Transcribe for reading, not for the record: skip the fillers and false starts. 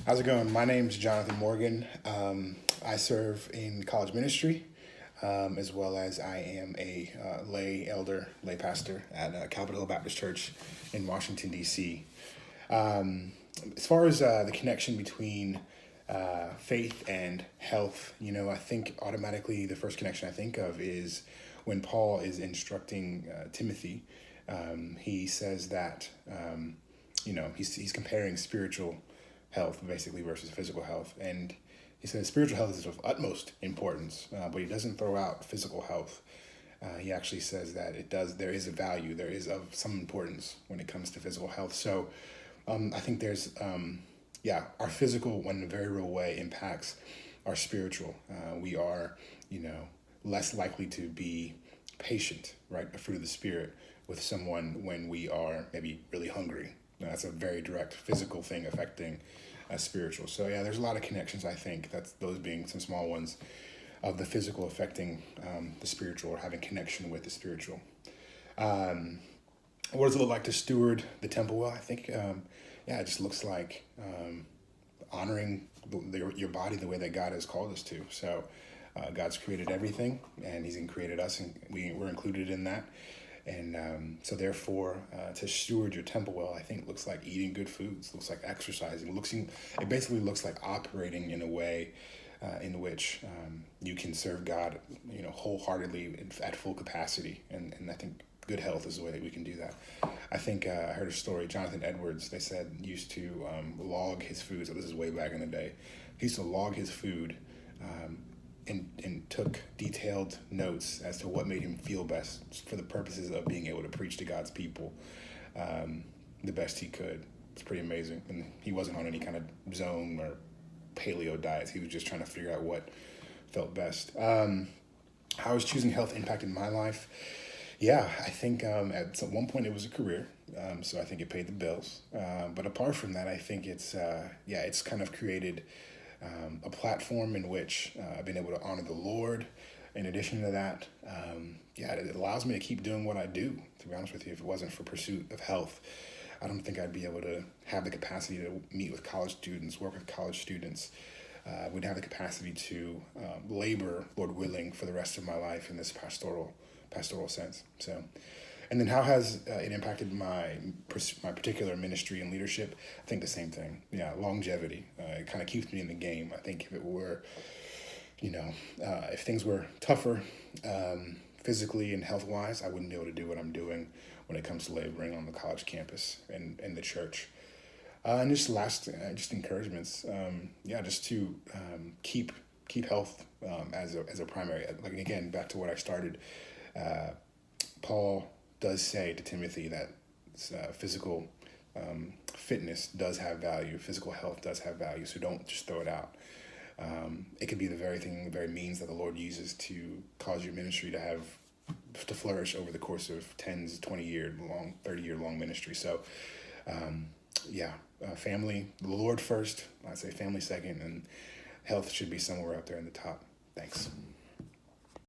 How's it going? My name's Jonathan Morgan. I serve in college ministry, as well as I am a lay elder, lay pastor at Capitol Hill Baptist Church in Washington, D.C. As far as the connection between faith and health, I think automatically the first connection I think of is when Paul is instructing Timothy. He says that, he's comparing spiritual health basically versus physical health. And he says spiritual health is of utmost importance, but he doesn't throw out physical health. He actually says that there is a value, there is of some importance when it comes to physical health. So I think our physical, in a very real way, impacts our spiritual. We are, less likely to be patient, right? A fruit of the spirit with someone when we are maybe really hungry. That's a very direct physical thing affecting spiritual. So yeah, there's a lot of connections. I think that's those being some small ones of the physical affecting the spiritual or having connection with the spiritual. Um, what does it look like to steward the temple well? I think it just looks like honoring your body the way that God has called us to. So God's created everything, and He's created us, and we're included in that. And so therefore, to steward your temple well, I think looks like eating good foods, looks like exercising, it basically looks like operating in a way in which you can serve God, wholeheartedly at full capacity. And I think good health is the way that we can do that. I think I heard a story, Jonathan Edwards, they said used to log his food. So this is way back in the day. He used to log his food and took detailed notes as to what made him feel best for the purposes of being able to preach to God's people the best he could. It's pretty amazing. And he wasn't on any kind of zone or paleo diets. He was just trying to figure out what felt best. How has choosing health impacted my life? Yeah, I think at one point it was a career. So I think it paid the bills. But apart from that, I think it's kind of created a platform in which I've been able to honor the Lord. In addition to that, it allows me to keep doing what I do. To be honest with you, if it wasn't for pursuit of health, I don't think I'd be able to have the capacity to meet with college students, work with college students. Would have the capacity to labor, Lord willing, for the rest of my life in this pastoral sense. So, and then how has it impacted my particular ministry and leadership? I think the same thing. Yeah, longevity. It kind of keeps me in the game. I think if it were, if things were tougher physically and health wise, I wouldn't be able to do what I'm doing when it comes to laboring on the college campus and the church. And just just encouragements. Just to keep health as a primary. Like again, back to what I started. Paul does say to Timothy that physical fitness does have value, physical health does have value, so don't just throw it out. It could be the very means that the Lord uses to cause your ministry to flourish over the course of 20-year long, 30-year long ministry. So, family, the Lord first, I'd say family second, and health should be somewhere up there in the top. Thanks.